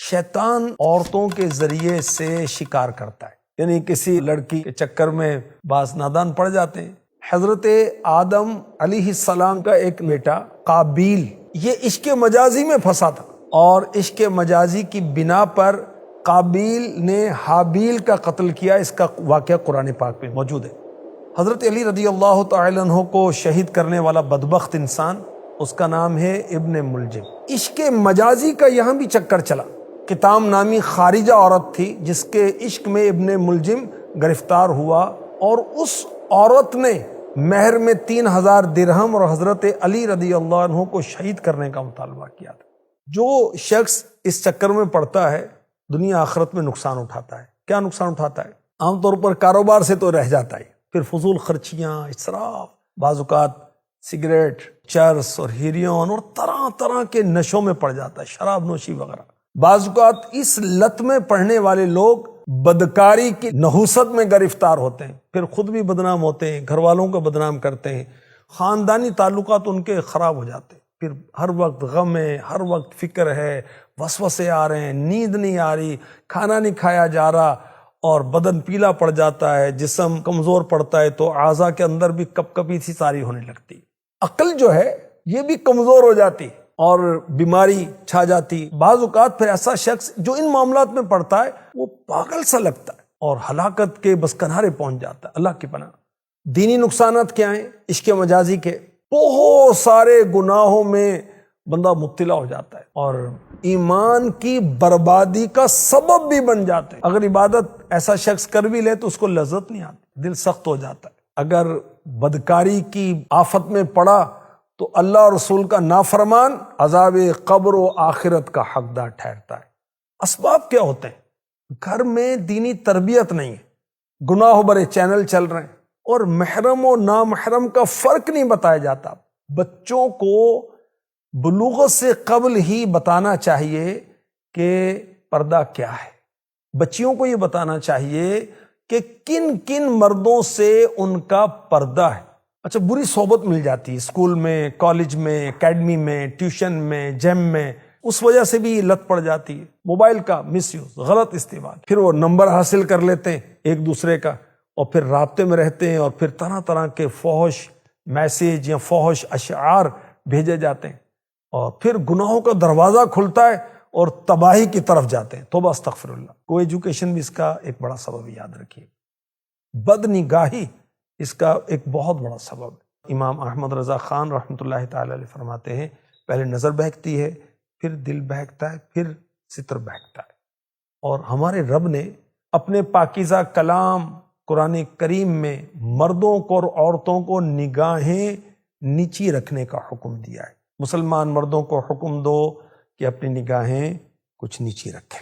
شیطان عورتوں کے ذریعے سے شکار کرتا ہے، یعنی کسی لڑکی کے چکر میں بعض نادان پڑ جاتے ہیں۔ حضرت آدم علیہ السلام کا ایک بیٹا قابیل یہ عشق مجازی میں پھنسا تھا، اور عشق مجازی کی بنا پر قابیل نے حابیل کا قتل کیا۔ اس کا واقعہ قرآن پاک میں موجود ہے۔ حضرت علی رضی اللہ تعالی عنہ کو شہید کرنے والا بدبخت انسان، اس کا نام ہے ابن ملجم۔ عشق مجازی کا یہاں بھی چکر چلا۔ کتام نامی خارجہ عورت تھی جس کے عشق میں ابن ملجم گرفتار ہوا، اور اس عورت نے مہر میں 3000 درہم اور حضرت علی رضی اللہ عنہ کو شہید کرنے کا مطالبہ کیا تھا۔ جو شخص اس چکر میں پڑتا ہے دنیا آخرت میں نقصان اٹھاتا ہے۔ کیا نقصان اٹھاتا ہے؟ عام طور پر کاروبار سے تو رہ جاتا ہے، پھر فضول خرچیاں، اسراف، بعض اوقات سگریٹ، چرس اور ہیروئن اور طرح طرح کے نشوں میں پڑ جاتا ہے، شراب نوشی وغیرہ۔ بعض اوقات اس لت میں پڑھنے والے لوگ بدکاری کی نحوست میں گرفتار ہوتے ہیں، پھر خود بھی بدنام ہوتے ہیں، گھر والوں کو بدنام کرتے ہیں، خاندانی تعلقات ان کے خراب ہو جاتے ہیں، پھر ہر وقت غم ہے، ہر وقت فکر ہے، وسوسے آ رہے ہیں، نیند نہیں آ رہی، کھانا نہیں کھایا جا رہا، اور بدن پیلا پڑ جاتا ہے، جسم کمزور پڑتا ہے، تو اعضاء کے اندر بھی کپ کپی سی ساری ہونے لگتی۔ عقل جو ہے یہ بھی کمزور ہو جاتی اور بیماری چھا جاتی۔ بعض اوقات پھر ایسا شخص جو ان معاملات میں پڑتا ہے وہ پاگل سا لگتا ہے اور ہلاکت کے بس کنارے پہنچ جاتا ہے۔ اللہ کی پناہ۔ دینی نقصانات کیا ہیں عشق مجازی کے؟ بہت سارے گناہوں میں بندہ مبتلا ہو جاتا ہے اور ایمان کی بربادی کا سبب بھی بن جاتے ہیں۔ اگر عبادت ایسا شخص کر بھی لے تو اس کو لذت نہیں آتی، دل سخت ہو جاتا ہے۔ اگر بدکاری کی آفت میں پڑا تو اللہ اور رسول کا نافرمان عذاب قبر و آخرت کا حقدار ٹھہرتا ہے۔ اسباب کیا ہوتے ہیں؟ گھر میں دینی تربیت نہیں ہے، گناہ بھرے چینل چل رہے ہیں، اور محرم و نامحرم کا فرق نہیں بتایا جاتا۔ بچوں کو بلوغت سے قبل ہی بتانا چاہیے کہ پردہ کیا ہے۔ بچیوں کو یہ بتانا چاہیے کہ کن کن مردوں سے ان کا پردہ ہے۔ اچھا، بری صحبت مل جاتی ہے اسکول میں، کالج میں، اکیڈمی میں، ٹیوشن میں، جیم میں، اس وجہ سے بھی لت پڑ جاتی ہے۔ موبائل کا مس یوز، غلط استعمال، پھر وہ نمبر حاصل کر لیتے ہیں ایک دوسرے کا، اور پھر رابطے میں رہتے ہیں، اور پھر طرح طرح کے فحش میسیج یا فحش اشعار بھیجے جاتے ہیں، اور پھر گناہوں کا دروازہ کھلتا ہے اور تباہی کی طرف جاتے ہیں۔ توبہ استغفر اللہ۔ کو ایجوکیشن بھی اس کا ایک بڑا سبب، یاد رکھیے۔ بد نگاہی اس کا ایک بہت بڑا سبب ہے۔ امام احمد رضا خان رحمۃ اللہ تعالی علیہ فرماتے ہیں پہلے نظر بہکتی ہے، پھر دل بہکتا ہے، پھر ستر بہکتا ہے۔ اور ہمارے رب نے اپنے پاکیزہ کلام قرآن کریم میں مردوں کو اور عورتوں کو نگاہیں نیچی رکھنے کا حکم دیا ہے۔ مسلمان مردوں کو حکم دو کہ اپنی نگاہیں کچھ نیچی رکھیں،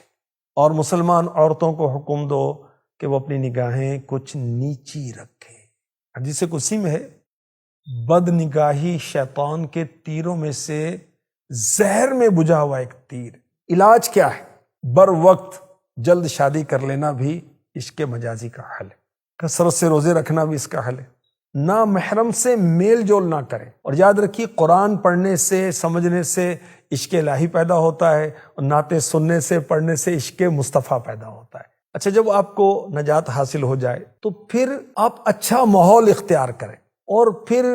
اور مسلمان عورتوں کو حکم دو کہ وہ اپنی نگاہیں کچھ نیچی رکھیں۔ حدیث قدسی میں ہے، بد نگاہی شیطان کے تیروں میں سے زہر میں بجھا ہوا ایک تیر۔ علاج کیا ہے؟ بر وقت جلد شادی کر لینا بھی عشق مجازی کا حل ہے۔ کثرت سے روزے رکھنا بھی اس کا حل ہے۔ نامحرم سے میل جول نہ کریں، اور یاد رکھیے قرآن پڑھنے سے، سمجھنے سے عشق الہی پیدا ہوتا ہے، اور نعتیں سننے سے، پڑھنے سے عشق مصطفیٰ پیدا ہوتا ہے۔ اچھا، جب آپ کو نجات حاصل ہو جائے تو پھر آپ اچھا ماحول اختیار کریں، اور پھر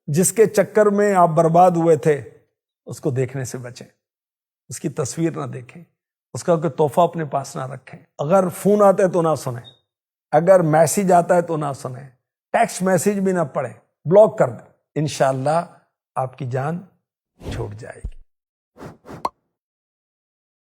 جس کے چکر میں آپ برباد ہوئے تھے اس کو دیکھنے سے بچیں، اس کی تصویر نہ دیکھیں، اس کا کوئی تحفہ اپنے پاس نہ رکھیں، اگر فون آتا ہے تو نہ سنیں، اگر میسیج آتا ہے تو نہ سنیں، ٹیکسٹ میسیج بھی نہ پڑھیں، بلاک کر دیں۔ انشاءاللہ آپ کی جان چھوٹ جائے گی۔